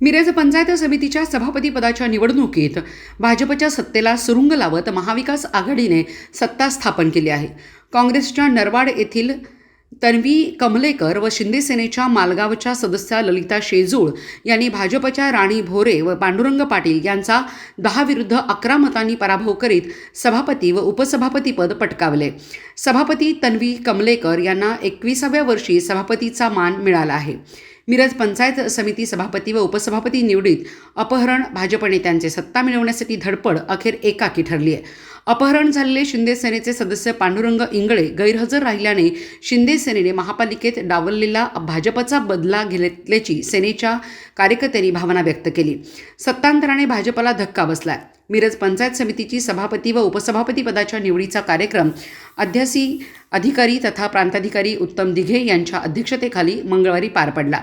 मिरज पंचायत समितीच्या सभापती पदाच्या निवडणुकीत भाजपच्या सत्तेला सुरुंग लावत महाविकास आघाडीने सत्ता स्थापन केली आहे. काँग्रेसच्या नरवाड येथील तन्वी कमलेकर व शिंदे सेनेच्या मालगावच्या सदस्या ललिता शेजूळ यांनी भाजपच्या राणी भोरे व पांडुरंग पाटील यांचा 10 विरुद्ध 11 मतांनी पराभव करीत सभापती व उपसभापतीपद पटकावले. सभापती तन्वी कमलेकर यांना 21व्या वर्षी सभापतीचा मान मिळाला आहे. मिरज पंचायत समिती सभापती व उपसभापती निवडीत अपहरण भाजप नेत्यांचे सत्ता मिळवण्यासाठी धडपड अखेर एकाकी ठरली आहे. अपहरण झालेले शिंदे सेनेचे सदस्य पांडुरंग इंगळे गैरहजर राहिल्याने शिंदे सेनेने महापालिकेत डावललेला भाजपचा बदला घेतल्याची सेनेच्या कार्यकर्त्यांनी भावना व्यक्त केली. सत्तांतराने भाजपला धक्का बसलाय. मिरज पंचायत समितीची सभापती व उपसभापती पदाच्या निवडीचा कार्यक्रम अध्यासी अधिकारी तथा प्रांताधिकारी उत्तम दिघे यांच्या अध्यक्षतेखाली मंगळवारी पार पडला.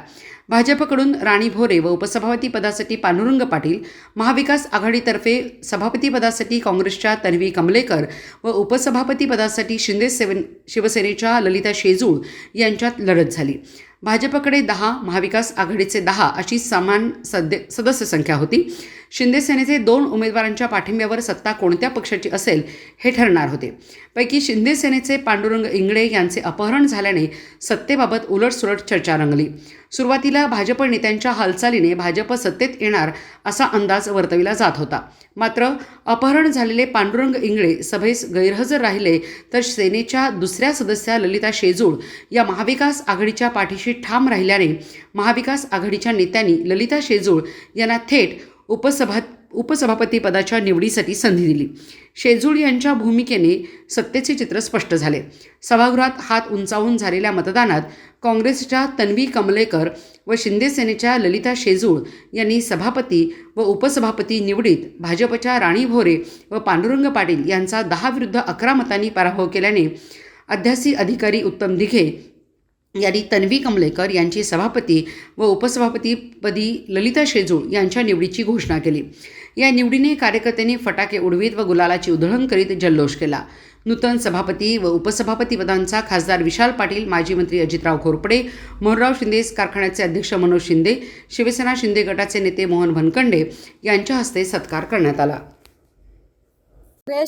भाजपकडून राणी भोरे व उपसभापती पदासाठी पांडुरंग पाटील, महाविकास आघाडीतर्फे सभापती पदासाठी काँग्रेसच्या तन्वी कमलेकर व उपसभापती पदासाठी शिवसेनेच्या ललिता शेजूळ यांच्यात लढत झाली. भाजपकडे 10, महाविकास आघाडीचे 10 अशी समान सदस्य संख्या होती. शिंदे सेनेचे 2 उमेदवारांच्या पाठिंब्यावर सत्ता कोणत्या पक्षाची असेल हे ठरणार होते. पैकी शिंदे सेनेचे पांडुरंग इंगळे यांचे अपहरण झाल्याने सत्तेबाबत उलटसुलट चर्चा रंगली. सुरुवातीला भाजप नेत्यांच्या हालचालीने भाजप सत्तेत येणार असा अंदाज वर्तविला जात होता. मात्र अपहरण झालेले पांडुरंग इंगळे सभेस गैरहजर राहिले तर सेनेच्या दुसऱ्या सदस्या ललिता शेजूळ या महाविकास आघाडीच्या पाठीशी ठाम राहिल्याने महाविकास आघाडीच्या नेत्यांनी ललिता शेजूळ यांना थेट उपसभापती पदाच्या निवडीसाठी संधी दिली. शेजूळ यांच्या भूमिकेने सत्तेचे चित्र स्पष्ट झाले. सभागृहात हात उंचावून झालेल्या मतदानात काँग्रेसच्या तन्वी कमलेकर व शिंदे सेनेच्या ललिता शेजूळ यांनी सभापती व उपसभापती निवडीत भाजपच्या राणी भोरे व पांडुरंग पाटील यांचा 10 विरुद्ध 11 मतांनी पराभव केल्याने अध्यासी अधिकारी उत्तम दिघे यांनी तन्वी कमलेकर यांची सभापती व उपसभापतीपदी ललिता शेजूळ यांच्या निवडीची घोषणा केली. या निवडीने कार्यकर्त्यांनी फटाके उडवीत व गुलालाची उधळण करीत जल्लोष केला. नूतन सभापती व उपसभापती पदांचा खासदार विशाल पाटील, माजी मंत्री अजितराव घोरपडे, मोहनराव शिंदे कारखान्याचे अध्यक्ष मनोज शिंदे, शिवसेना शिंदे गटाचे नेते मोहन भनकंडे यांच्या हस्ते सत्कार करण्यात आला.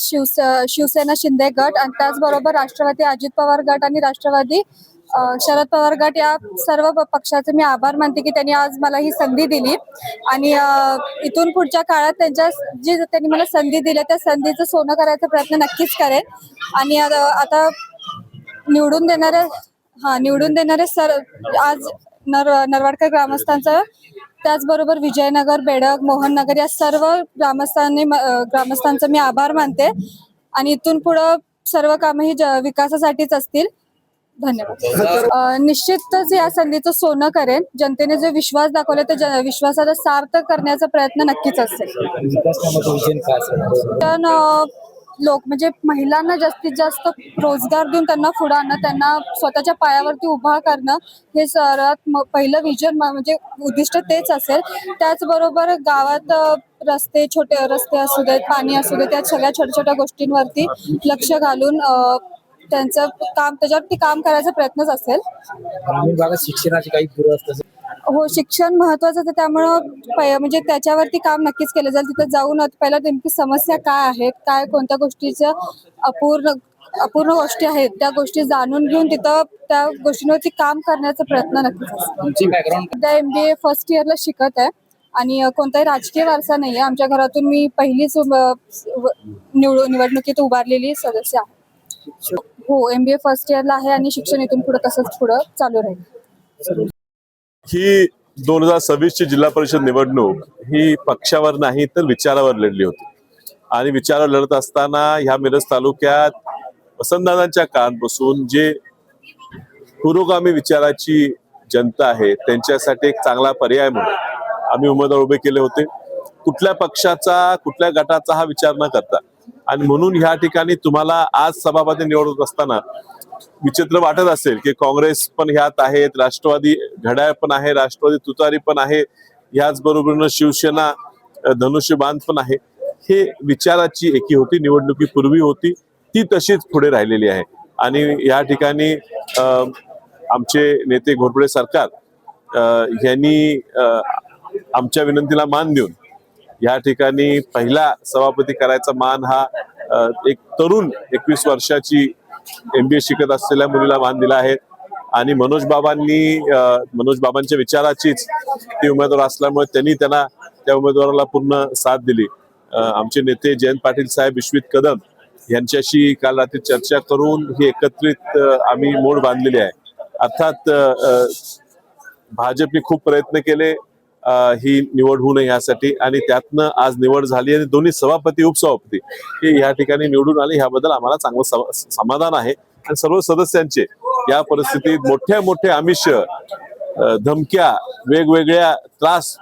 शिवसेना शिंदे गट आणि त्याचबरोबर राष्ट्रवादी अजित पवार गट आणि राष्ट्रवादी शरद पवार गट या सर्व पक्षाचे मी आभार मानते की त्यांनी आज मला ही संधी दिली आणि इथून पुढच्या काळात त्यांनी मला संधी दिली त्या संधीचं सोनं करायचा प्रयत्न नक्कीच करेन. आणि आता निवडून देणारे आज नरवाडकर ग्रामस्थांचं त्याचबरोबर विजयनगर, बेडग, मोहननगर या सर्व ग्रामस्थांचा मी आभार मानते आणि इथून पुढे सर्व कामं ही विकासासाठीच असतील. धन्यवाद. निश्चितच या संधीचं सोनं करेन. जनतेने जो विश्वास दाखवला त्या विश्वासाला सार्थ करण्याचा प्रयत्न नक्कीच असेल. पण लोक म्हणजे महिलांना जास्तीत जास्त रोजगार देऊन त्यांना पुढे आणणं, त्यांना स्वतःच्या पायावरती उभा करणं हे सर्वात पहिलं विजन म्हणजे उद्दिष्ट तेच असेल. त्याचबरोबर गावात छोटे रस्ते असू देत, पाणी असू देत, त्या सगळ्या छोट्या छोट्या गोष्टींवरती लक्ष घालून त्यांचं त्याच्यावरती काम करायचा प्रयत्नच असेल. ग्रामीण भागात शिक्षणाची काही दुरावस्था हो, शिक्षण महत्वाचं आहे. त्यामुळं म्हणजे त्याच्यावरती काम नक्कीच केलं जाईल. तिथे जाऊन पहिला नेमकी समस्या काय आहेत, काय कोणत्या गोष्टीचं अपूर्ण गोष्टी आहेत त्या गोष्टी जाणून घेऊन तिथं त्या गोष्टींवरती काम करण्याचा प्रयत्न नक्कीच असेल. MBA फर्स्ट इयरला शिकत आहे आणि कोणताही राजकीय वारसा नाहीये. आमच्या घरातून मी पहिलीच निवडणुकीत उभारलेली सदस्य आहे. हो, MBA फर्स्ट इयरला आहे आणि शिक्षण इथून पुढे तसंच पुढे चालू राहील. ही 2026ची जिल्हा परिषद निवडणूक ही पक्षावर नाही तर विचारावर लढली होती आणि विचारावर लढत असताना ह्या मिरज तालुक्यात वसंतदादांच्या काळापासून जे पुरोगामी विचाराची जनता आहे त्यांच्यासाठी एक चांगला पर्याय म्हणून आम्ही उमेदवार उभे केले होते. कुठल्या पक्षाचा कुठल्या गटाचा हा विचार न करता आणि म्हणून ह्या ठिकाणी तुम्हाला आज सभापती निवडत असताना विचित्र वाटत असेल की काँग्रेस पण ह्यात आहेत, राष्ट्रवादी घड्याळ पण आहे, राष्ट्रवादी तुतारी पण आहे, ह्याच बरोबरीनं शिवसेना धनुष्यबाण पण आहे. हे विचाराची एकी होती, निवडणुकीपूर्वी होती, ती तशीच पुढे राहिलेली आहे. आणि या ठिकाणी आमचे नेते घोरपडे सरकार यांनी आमच्या विनंतीला मान देऊन या ठिकाणी पहिला सभापती करायचा मान हा एक तरुण 21 वर्षाची MBA शिकत असलेल्या मुलीला मान दिला आहे. आणि मनोज बाबांच्या विचाराचीच ती उमेदवार असल्यामुळे त्यांनी त्यांना त्या उमेदवाराला पूर्ण साथ दिली. आमचे नेते जयंत पाटील साहेब, विश्वित कदम यांच्याशी काल रात्री चर्चा करून ही एकत्रित आम्ही मोड बांधलेली आहे. अर्थात भाजपने खूप प्रयत्न केले ही निवड होऊ नये यासाठी, आणि त्यातनं आज निवड झाली आणि दोन्ही सभापती उपसभापती हे या ठिकाणी निवडून आले. ह्याबद्दल आम्हाला चांगलं समाधान आहे. आणि सर्व सदस्यांचे या परिस्थितीत मोठे आमिष, धमक्या, वेगवेगळ्या त्रास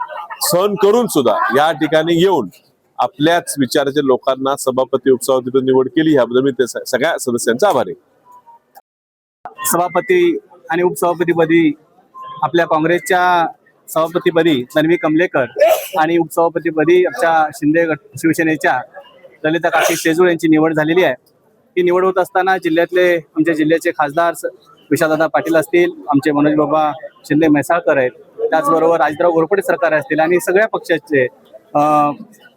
सहन करून सुद्धा या ठिकाणी येऊन आपल्याच विचाराच्या लोकांना सभापती उपसभापतीतून निवड केली, याबद्दल मी सगळ्या सदस्यांचा आभारी. सभापती आणि उपसभापतीपदी आपल्या काँग्रेसच्या सभापतीपदी तन्वी कमलेकर आणि उपसभापतीपदी आमच्या शिंदे गट शिवसेनेच्या ललिता काकी शेजूळ यांची निवड झालेली आहे. ही निवड होत असताना आमच्या जिल्ह्याचे खासदार विशालदादा पाटील असतील, आमचे मनोज बाबा शिंदे म्हैसाळकर आहेत, त्याचबरोबर राजराव घोरपडे सरकार असतील आणि सगळ्या पक्षाचे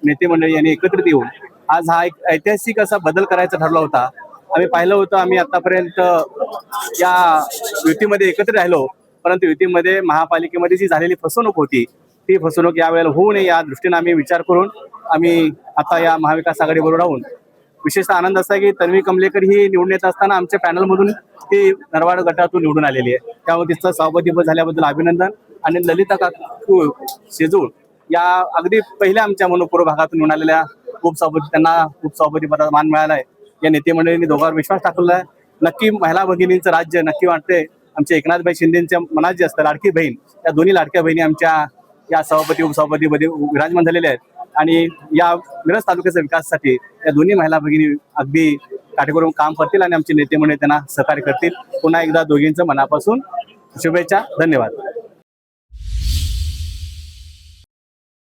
नेते मंडळी यांनी एकत्रित येऊन आज हा एक ऐतिहासिक असा बदल करायचा ठरला होता. आम्ही पाहिलं होतं, आम्ही आतापर्यंत या युतीमध्ये एकत्र राहिलो, परंतु युतीमध्ये महापालिकेमध्ये जी झालेली फसवणूक होती ती फसवणूक यावेळेला होऊ नये या दृष्टीने आम्ही विचार करून आम्ही आता या महाविकास आघाडीबरोबर राहून विशेषतः आनंद असा की तन्वी कमलेकर ही निवडून येत असताना आमच्या पॅनलमधून ती नरवाड गटातून निवडून आलेली आहे. त्यामुळे तिचं सभापतीपद झाल्याबद्दल अभिनंदन. आणि ललिता काकू शेजूळ या अगदी पहिल्या आमच्या मनोपूर्व भागातून निवडून आलेल्या उपसभापती, त्यांना उपसभापती पदाचा मान मिळाला आहे. या नेते मंडळींनी दोघांवर विश्वास टाकलेला आहे. नक्की महिला भगिनींचं राज्य नक्की वाटते. आमच्या एकनाथभाई शिंदेच्या मनात जे असतं लाडकी बहीण, त्या दोन्ही लाडक्या बहिणी आमच्या या सभापती उपसभापतीमध्ये विराजमान झालेल्या आहेत. आणि या मिरज तालुक्याच्या विकासासाठी या दोन्ही महिला भगिनी अगदी काटेकोरून काम करतील आणि आमचे नेते मंडळी त्यांना सहकार्य करतील. पुन्हा एकदा दोघींचं मनापासून शुभेच्छा. धन्यवाद.